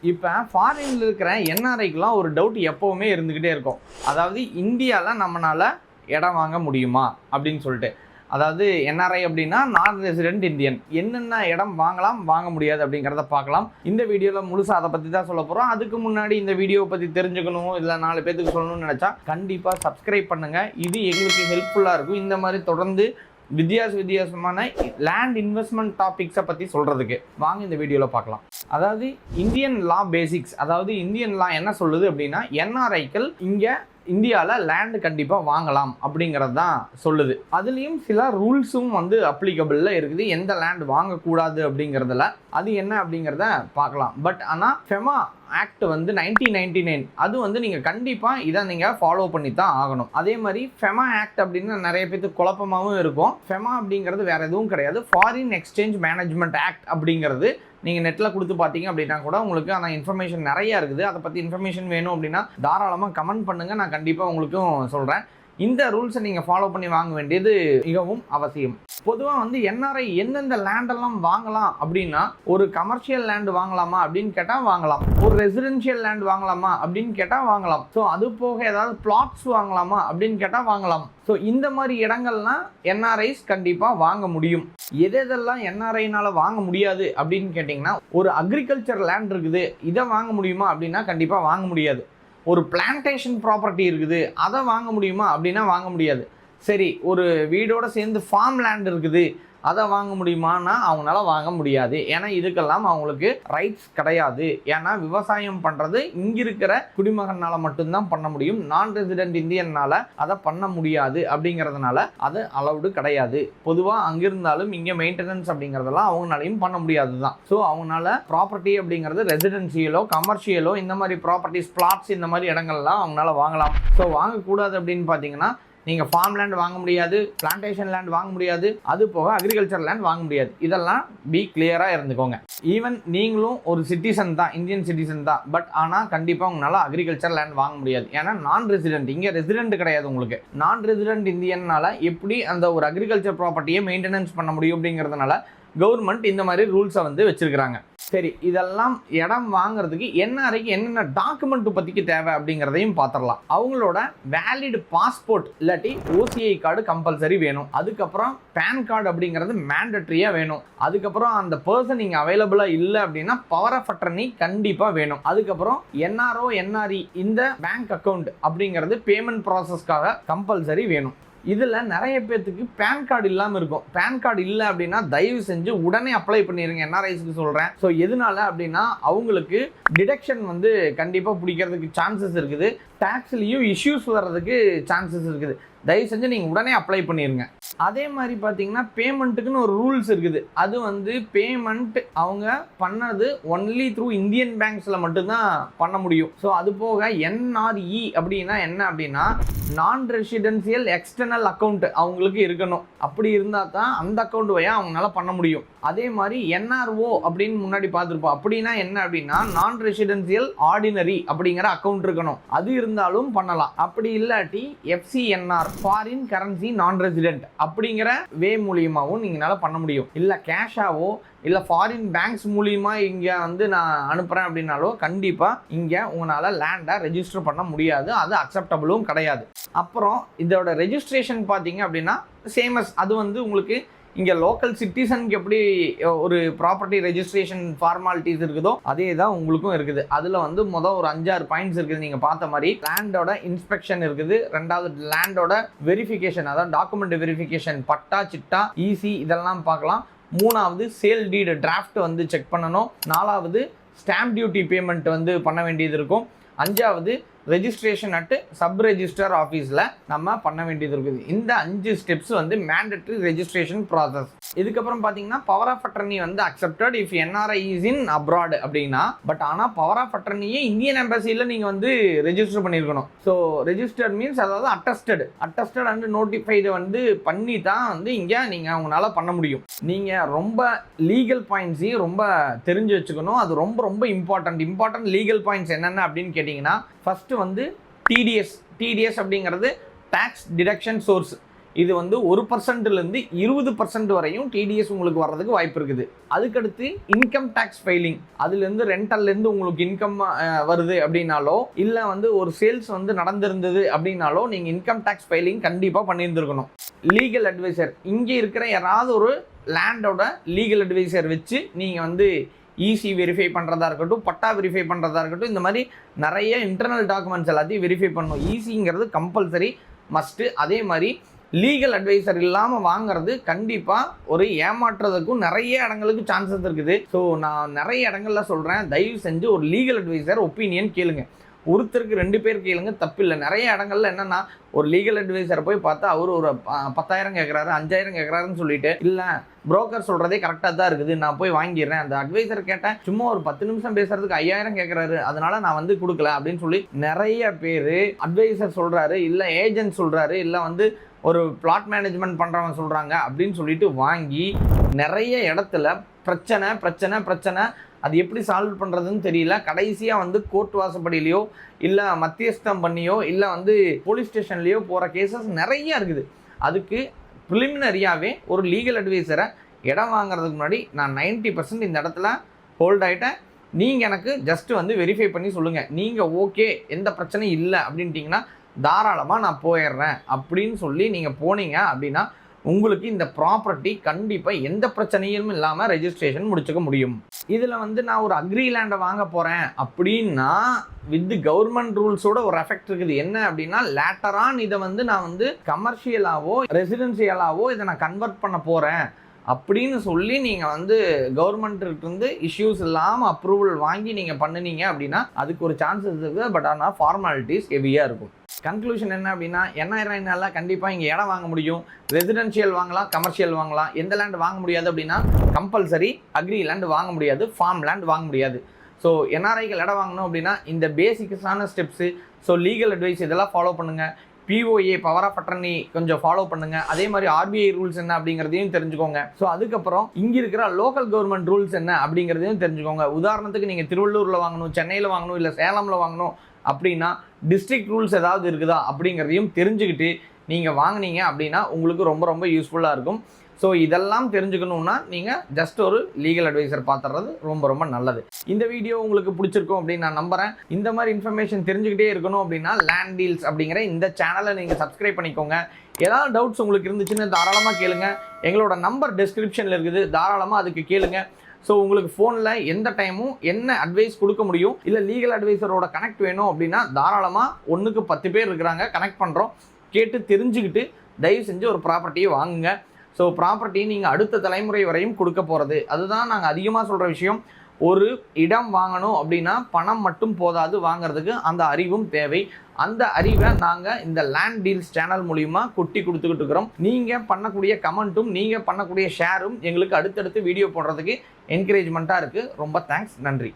இப்போ ஃபாரின்ல இருக்கிற என்ஆர்ஐக்கெலாம் ஒரு டவுட் எப்போவுமே இருந்துக்கிட்டே இருக்கும். அதாவது இந்தியாவில் நம்மளால் இடம் வாங்க முடியுமா அப்படின்னு சொல்லிட்டு. அதாவது என்ஆர்ஐ அப்படின்னா நான் ரெசிடென்ட் இந்தியன், என்னென்ன இடம் வாங்கலாம் வாங்க முடியாது அப்படிங்கிறத பார்க்கலாம். இந்த வீடியோவில் முழுசாக அதை பற்றி தான் சொல்ல போகிறோம். அதுக்கு முன்னாடி இந்த வீடியோவை பற்றி தெரிஞ்சுக்கணும், இல்லை 4 பேருக்கு சொல்லணும்னு நினச்சா கண்டிப்பாக சப்ஸ்கிரைப் பண்ணுங்கள். இது எங்களுக்கு ஹெல்ப்ஃபுல்லாக இருக்கும். இந்த மாதிரி தொடர்ந்து வித்தியாசமான லேண்ட் இன்வெஸ்ட்மெண்ட் டாபிக்ஸை பற்றி சொல்கிறதுக்கு வாங்க இந்த வீடியோவில் பார்க்கலாம். அதாவது இந்தியன் லா பேசிக்ஸ், அதாவது இந்தியன் லா என்ன சொல்லுது அப்படின்னா என்ஆர்ஐக்கள் இங்கே இந்தியாவில் லேண்டு கண்டிப்பாக வாங்கலாம் அப்படிங்கிறது தான் சொல்லுது. அதுலேயும் சில ரூல்ஸும் அப்ளிகபிளில் இருக்குது, எந்த லேண்ட் வாங்கக்கூடாது அப்படிங்கிறதுல. அது என்ன அப்படிங்கிறத பார்க்கலாம். பட் ஆனால் ஃபெமா ஆக்ட் 1999 அது நீங்கள் கண்டிப்பாக இதை நீங்கள் ஃபாலோ பண்ணி தான் ஆகணும். அதே மாதிரி ஃபெமா ஆக்ட் அப்படின்னு நிறைய பேருக்கு குழப்பமாகவும் இருக்கும். ஃபெமா அப்படிங்கிறது வேறு எதுவும் கிடையாது, ஃபாரின் எக்ஸ்சேஞ்ச் மேனேஜ்மெண்ட் ஆக்ட் அப்படிங்கிறது. நீங்கள் நெட்டில் கொடுத்து பார்த்தீங்க அப்படின்னா கூட உங்களுக்கு அந்த இன்ஃபர்மேஷன் நிறையா இருக்குது. அதை பற்றி இன்ஃபர்மேஷன் வேணும் அப்படின்னா தாராளமாக கமெண்ட் பண்ணுங்கள், நான் கண்டிப்பாக உங்களுக்கும் சொல்கிறேன். இந்த ரூல்ஸை நீங்கள் ஃபாலோ பண்ணி வாங்க வேண்டியது மிகவும் அவசியம். பொதுவாக என்ஆர்ஐ எந்தெந்த லேண்டெல்லாம் வாங்கலாம் அப்படின்னா, ஒரு கமர்ஷியல் லேண்டு வாங்கலாமா அப்படின்னு கேட்டால் வாங்கலாம், ஒரு ரெசிடென்ஷியல் லேண்ட் வாங்கலாமா அப்படின்னு கேட்டால் வாங்கலாம். ஸோ அது போக ஏதாவது பிளாட்ஸ் வாங்கலாமா அப்படின்னு கேட்டால் வாங்கலாம். ஸோ இந்த மாதிரி இடங்கள்லாம் என்ஆர்ஐஸ் கண்டிப்பாக வாங்க முடியும். எதெல்லாம் என்ஆர்ஐனால் வாங்க முடியாது அப்படின்னு கேட்டிங்கன்னா, ஒரு அக்ரிகல்ச்சர் லேண்ட் இருக்குது, இதை வாங்க முடியுமா அப்படின்னா கண்டிப்பாக வாங்க முடியாது. ஒரு பிளான்டேஷன் ப்ராப்பர்ட்டி இருக்குது, அதை வாங்க முடியுமா அப்படின்னா வாங்க முடியாது. சரி, ஒரு வீடோடு சேர்ந்து ஃபார்ம் லேண்ட் இருக்குது, அதை வாங்க முடியுமான்னா அவங்களால வாங்க முடியாது. ஏன்னா இதுக்கெல்லாம் அவங்களுக்கு ரைட்ஸ் கிடையாது. ஏன்னா விவசாயம் பண்ணுறது இங்கே இருக்கிற குடிமகனால் மட்டும்தான் பண்ண முடியும், நான் ரெசிடென்ட் இந்தியனால் அதை பண்ண முடியாது. அப்படிங்கிறதுனால அது அலவுடு கிடையாது. பொதுவாக அங்கிருந்தாலும் இங்கே மெயின்டெனன்ஸ் அப்படிங்கிறதெல்லாம் அவங்களாலையும் பண்ண முடியாது தான். ஸோ அவங்களால ப்ராப்பர்ட்டி அப்படிங்கிறது ரெசிடென்சியலோ கமர்ஷியலோ இந்த மாதிரி ப்ராப்பர்ட்டிஸ் பிளாட்ஸ் இந்த மாதிரி இடங்கள்லாம் அவங்களால வாங்கலாம். ஸோ வாங்கக்கூடாது அப்படின்னு பார்த்தீங்கன்னா, நீங்கள் ஃபார்ம் லேண்ட் வாங்க முடியாது, பிளான்டேஷன் லேண்ட் வாங்க முடியாது, அது போக அக்ரிகல்ச்சர் லேண்ட் வாங்க முடியாது. இதெல்லாம் பி கிளியராக இருந்துக்கோங்க. ஈவன் நீங்களும் ஒரு சிட்டிசன் தான், இந்தியன் சிட்டிசன் தான், பட் ஆனால் கண்டிப்பாக உங்களால் அக்ரிகல்ச்சர் லேண்ட் வாங்க முடியாது. ஏன்னா நான் ரெசிடென்ட், இங்கே ரெசிடென்ட் கிடையாது உங்களுக்கு. நான் ரெசிடென்ட் இந்தியன்னால எப்படி அந்த ஒரு அக்ரிகல்ச்சர் ப்ராப்பர்ட்டியை மெயின்டெனன்ஸ் பண்ண முடியும் அப்படிங்கிறதுனால கவர்மெண்ட் இந்த மாதிரி ரூல்ஸை வச்சிருக்கிறாங்க. சரி, இதெல்லாம் இடம் வாங்குறதுக்கு என்ஆர்ஐக்கு என்னென்ன டாக்குமெண்ட் பற்றிக்கு தேவை அப்படிங்கிறதையும் பார்த்துடலாம். அவங்களோட வேலிட் பாஸ்போர்ட் இல்லாட்டி ஓசிஐ கார்டு கம்பல்சரி வேணும். அதுக்கப்புறம் பேன் கார்டு அப்படிங்கிறது மேண்டட்ரியாக வேணும். அதுக்கப்புறம் அந்த பர்சன் இங்கே அவைலபிளாக இல்லை அப்படின்னா பவர் ஆஃப் அட்டர்னி கண்டிப்பாக வேணும். அதுக்கப்புறம் என்ஆர்ஓ என்ஆர்இ இந்த பேங்க் அக்கௌண்ட் அப்படிங்கிறது பேமெண்ட் ப்ராசஸ்க்காக கம்பல்சரி வேணும். இதில் நிறைய பேர்த்துக்கு பேன் கார்டு இல்லாமல் இருக்கும். பேன் கார்டு இல்லை அப்படின்னா தயவு செஞ்சு உடனே அப்ளை பண்ணிடுங்க, என்ஆர்ஐஸ்க்கு சொல்கிறேன். ஸோ எதனால அப்படின்னா அவங்களுக்கு டிடக்ஷன் கண்டிப்பாக பிடிக்கிறதுக்கு சான்சஸ் இருக்குது, டேக்ஸ்லேயும் இஷ்யூஸ் வர்றதுக்கு சான்சஸ் இருக்குது. தயவு செஞ்சு நீங்கள் உடனே அப்ளை பண்ணிடுங்க. அதே மாதிரி பார்த்தீங்கன்னா பேமெண்ட்டுக்குன்னு ஒரு ரூல்ஸ் இருக்குது. அது பேமெண்ட் அவங்க பண்ணது ஒன்லி த்ரூ இந்தியன் பேங்க்ஸில் மட்டும்தான் பண்ண முடியும். ஸோ அது போக என்ஆர்இ அப்படின்னா என்ன அப்படின்னா நான் ரெசிடென்சியல் எக்ஸ்டர்னல் அக்கௌண்ட் அவங்களுக்கு இருக்கணும். அப்படி இருந்தால் தான் அந்த அக்கௌண்ட் வழியா அவங்களால பண்ண முடியும். அதே மாதிரி என்ஆர்ஓ அப்படின்னு முன்னாடி பார்த்துருப்போம். அப்படின்னா என்ன அப்படின்னா நான் ரெசிடென்சியல் ஆர்டினரி அப்படிங்கிற அக்கௌண்ட் இருக்கணும், அது இருந்தாலும் பண்ணலாம். அப்படி இல்லாட்டி எஃப்சிஎன்ஆர் ஃபாரின் கரன்சி நான் ரெசிடென்ட் அப்படிங்கிற வே மூலியமாகவும் நீங்களால பண்ண முடியும். இல்லை கேஷாவோ இல்லை ஃபாரின் பேங்க்ஸ் மூலியமா இங்கே நான் அனுப்புகிறேன் அப்படின்னாலோ கண்டிப்பாக இங்கே உங்களால் லேண்டை ரெஜிஸ்டர் பண்ண முடியாது, அது அக்செப்டபிளும் கிடையாது. அப்புறம் இதோட ரெஜிஸ்ட்ரேஷன் பார்த்தீங்க அப்படின்னா சேமஸ், அது உங்களுக்கு இங்கே லோக்கல் சிட்டிசனுக்கு எப்படி ஒரு ப்ராப்பர்ட்டி ரெஜிஸ்ட்ரேஷன் ஃபார்மாலிட்டிஸ் இருக்குதோ அதே தான் உங்களுக்கும் இருக்குது. அதில் ஒரு 5-6 பாயிண்ட்ஸ் இருக்குது. நீங்கள் பார்த்த மாதிரி லேண்டோட இன்ஸ்பெக்ஷன் இருக்குது, ரெண்டாவது லேண்டோட வெரிஃபிகேஷன், அதாவது document verification, patta chitta easy இதெல்லாம் பார்க்கலாம். மூணாவது சேல் டீடு டிராஃப்ட் செக் பண்ணணும். நாலாவது ஸ்டாம்ப் டியூட்டி பேமெண்ட் பண்ண வேண்டியது இருக்கும். அஞ்சாவது ரெஜிஸ்ட்ரேஷன் அட் சப் ரெஜிஸ்டர் ஆஃபீஸில் நம்ம பண்ண வேண்டியது இருக்குது. இந்த 5 ஸ்டெப்ஸ் மேண்டட்ரி ரெஜிஸ்ட்ரேஷன் ப்ராசஸ். இதுக்கப்புறம் பார்த்தீங்கன்னா power of attorney accepted if NRI is in abroad அப்படின்னா. பட் ஆனால் பவர் ஆஃப் அட்டர்னியே இந்தியன் எம்பசியில் நீங்கள் ரெஜிஸ்டர் பண்ணியிருக்கணும். ஸோ ரெஜிஸ்டர்ட் மீன்ஸ் அதாவது அட்டஸ்டட் அண்ட் நோட்டிஃபைடு பண்ணி தான் இங்கே நீங்கள் அவங்களால பண்ண முடியும். நீங்கள் ரொம்ப லீகல் பாயிண்ட்ஸையும் ரொம்ப தெரிஞ்சு வச்சுக்கணும். அது ரொம்ப ரொம்ப இம்பார்ட்டன்ட் லீகல் பாயிண்ட்ஸ் என்னென்ன அப்படின்னு கேட்டிங்கன்னா, ஃபஸ்ட்டு டிடிஎஸ் அப்படிங்கிறது டேக்ஸ் டிடக்ஷன் சோர்ஸ். இது வந்து 1%லேருந்து 20% வரையும் டிடிஎஸ் உங்களுக்கு வர்றதுக்கு வாய்ப்பு இருக்குது. அதுக்கடுத்து இன்கம் டேக்ஸ் ஃபைலிங், அதுலேருந்து ரெண்டல்லேருந்து உங்களுக்கு இன்கம் வருது அப்படின்னாலோ இல்லை வந்து ஒரு சேல்ஸ் வந்து நடந்திருந்தது அப்படின்னாலோ நீங்கள் இன்கம் டேக்ஸ் ஃபைலிங் கண்டிப்பாக பண்ணியிருந்துருக்கணும். லீகல் அட்வைசர், இங்கே இருக்கிற யாராவது ஒரு லேண்டோட லீகல் அட்வைசர் வச்சு நீங்கள் வந்து ஈசி வெரிஃபை பண்ணுறதா இருக்கட்டும், பட்டா வெரிஃபை பண்ணுறதா இருக்கட்டும், இந்த மாதிரி நிறைய இன்டர்னல் டாக்குமெண்ட்ஸ் எல்லாத்தையும் வெரிஃபை பண்ணணும். ஈசிங்கிறது கம்பல்சரி மஸ்ட்டு. அதே மாதிரி லீகல் அட்வைசர் இல்லாமல் வாங்குறது கண்டிப்பாக ஒரு ஏமாற்றுறதுக்கும் நிறைய இடங்களுக்கு சான்சஸ் இருக்குது. ஸோ நான் நிறைய இடங்கள்ல சொல்கிறேன், தயவு செஞ்சு ஒரு லீகல் அட்வைசர் ஒப்பீனியன் கேளுங்க. ஒருத்தருக்கு 2 பேர் கேளுங்க, தப்பில்லை. நிறைய இடங்கள்ல என்னன்னா ஒரு லீகல் அட்வைசரை போய் பார்த்தா அவர் ஒரு 10,000 கேட்குறாரு, 5,000 கேட்குறாருன்னு சொல்லிட்டு இல்லை புரோக்கர் சொல்கிறதே கரெக்டாக தான் இருக்குது, நான் போய் வாங்கிடுறேன். அந்த அட்வைசர் கேட்டேன், சும்மா ஒரு 10 நிமிஷம் பேசுறதுக்கு 5,000 கேட்குறாரு, அதனால நான் வந்து கொடுக்கல அப்படின்னு சொல்லி நிறைய பேர் அட்வைசர் சொல்கிறாரு, இல்லை ஏஜென்ட் சொல்கிறாரு, இல்லை வந்து ஒரு பிளாட் மேனேஜ்மெண்ட் பண்ணுறவங்க சொல்கிறாங்க அப்படின்னு சொல்லிட்டு வாங்கி நிறைய இடத்துல பிரச்சனை பிரச்சனை பிரச்சனை. அது எப்படி சால்வ் பண்ணுறதுன்னு தெரியல. கடைசியாக வந்து கோர்ட் வாசப்படியிலையோ இல்லை மத்தியஸ்தம் பண்ணியோ இல்லை வந்து போலீஸ் ஸ்டேஷன்லேயோ போகிற கேசஸ் நிறைய இருக்குது. அதுக்கு ப்ரிலிமினரியாகவே ஒரு லீகல் அட்வைசரை இடம் வாங்குறதுக்கு முன்னாடி நான் 90% இந்த இடத்துல ஹோல்ட் ஆகிட்டேன், நீங்கள் எனக்கு ஜஸ்ட்டு வந்து வெரிஃபை பண்ணி சொல்லுங்கள், நீங்கள் ஓகே எந்த பிரச்சனையும் இல்லை அப்படின்ட்டிங்கன்னா தாராளமாக நான் போயிடுறேன் அப்படின்னு சொல்லி நீங்கள் போனீங்க அப்படின்னா உங்களுக்கு இந்த ப்ராப்பர்ட்டி கண்டிப்பாக எந்த பிரச்சனையும் இல்லாமல் ரெஜிஸ்ட்ரேஷன் முடிச்சுக்க முடியும். இதில் வந்து நான் ஒரு அக்ரி லேண்டை வாங்க போகிறேன் அப்படின்னா வித் கவர்மெண்ட் ரூல்ஸோட ஒரு எஃபெக்ட் இருக்குது. என்ன அப்படின்னா லேட்டரான் இதை வந்து நான் வந்து கமர்ஷியலாவோ ரெசிடென்சியலாவோ இதை நான் கன்வெர்ட் பண்ண போகிறேன் அப்படின்னு சொல்லி நீங்கள் வந்து கவர்மெண்ட்டிருந்து இஷ்யூஸ் இல்லாமல் அப்ரூவல் வாங்கி நீங்கள் பண்ணினீங்க அப்படின்னா அதுக்கு ஒரு சான்சஸ் இருக்குது. பட் ஆனால் ஃபார்மாலிட்டிஸ் ஹெவியாக இருக்கும். கன்க்ளூஷன் என்ன அப்படின்னா, 8,000 கண்டிப்பாக இங்கே இடம் வாங்க முடியும். ரெசிடென்ஷியல் வாங்கலாம், கமர்ஷியல் வாங்கலாம். எந்த லேண்ட் வாங்க முடியாது அப்படின்னா கம்பல்சரி அக்ரி லேண்ட் வாங்க முடியாது, ஃபார்ம் லேண்ட் வாங்க முடியாது. ஸோ என்ஆர்ஐகள் இடம் வாங்கணும் அப்படின்னா இந்த பேசிக்ஸான ஸ்டெப்ஸு, ஸோ லீகல் அட்வைஸ் இதெல்லாம் ஃபாலோ பண்ணுங்கள். பிஓஏ பவர் ஆஃப் அட்டர்னி கொஞ்சம் ஃபாலோ பண்ணுங்கள். அதே மாதிரி ஆர்பிஐ ரூல்ஸ் என்ன அப்படிங்கிறதையும் தெரிஞ்சுக்கோங்க. ஸோ அதுக்கப்புறம் இங்கே இருக்கிற லோக்கல் கவர்மெண்ட் ரூல்ஸ் என்ன அப்படிங்கிறதையும் தெரிஞ்சுக்கோங்க. உதாரணத்துக்கு நீங்கள் திருவள்ளூரில் வாங்கணும், சென்னையில் வாங்கணும், இல்லை சேலமில் வாங்கணும் அப்படின்னா டிஸ்ட்ரிக்ட் ரூல்ஸ் ஏதாவது இருக்குதா அப்படிங்கிறதையும் தெரிஞ்சுக்கிட்டு நீங்கள் வாங்கினீங்க அப்படின்னா உங்களுக்கு ரொம்ப ரொம்ப யூஸ்ஃபுல்லாக இருக்கும். ஸோ இதெல்லாம் தெரிஞ்சுக்கணுன்னா நீங்கள் ஜஸ்ட் ஒரு லீகல் அட்வைசர் பார்த்துறது ரொம்ப ரொம்ப நல்லது. இந்த வீடியோ உங்களுக்கு பிடிச்சிருக்கும் அப்படின்னு நான் நம்புகிறேன். இந்த மாதிரி இன்ஃபர்மேஷன் தெரிஞ்சுக்கிட்டே இருக்கணும் அப்படின்னா லேண்ட் டீல்ஸ் அப்படிங்கிற இந்த சேனலை நீங்கள் சப்ஸ்கிரைப் பண்ணிக்கோங்க. ஏதாவது டவுட்ஸ் உங்களுக்கு இருந்துச்சுன்னு தாராளமாக கேளுங்க. எங்களோட நம்பர் டிஸ்கிரிப்ஷனில் இருக்குது, தாராளமாக அதுக்கு கேளுங்க. ஸோ உங்களுக்கு ஃபோனில் எந்த டைமும் என்ன அட்வைஸ் கொடுக்க முடியும், இல்லை லீகல் அட்வைசரோட கனெக்ட் வேணும் அப்படின்னா தாராளமாக 1க்கு 10 பேர் இருக்கிறாங்க, கனெக்ட் பண்ணுறோம். கேட்டு தெரிஞ்சுக்கிட்டு தயவு செஞ்சு ஒரு ப்ராப்பர்ட்டியை வாங்குங்க. ஸோ ப்ராப்பர்ட்டி நீங்கள் அடுத்த தலைமுறை வரையும் கொடுக்க போகிறது, அதுதான் நாங்கள் அதிகமாக சொல்கிற விஷயம். ஒரு இடம் வாங்கணும் அப்படின்னா பணம் மட்டும் போதாது, வாங்கிறதுக்கு அந்த அறிவும் தேவை. அந்த அறிவை நாங்கள் இந்த லேண்ட் டீல்ஸ் சேனல் மூலிமா கொட்டி கொடுத்துக்கிட்டு இருக்கிறோம். நீங்கள் பண்ணக்கூடிய கமெண்ட்டும் நீங்கள் பண்ணக்கூடிய ஷேரும் எங்களுக்கு அடுத்தடுத்து வீடியோ போடுறதுக்கு என்கரேஜ்மெண்ட்டாக இருக்குது. ரொம்ப தேங்க்ஸ், நன்றி.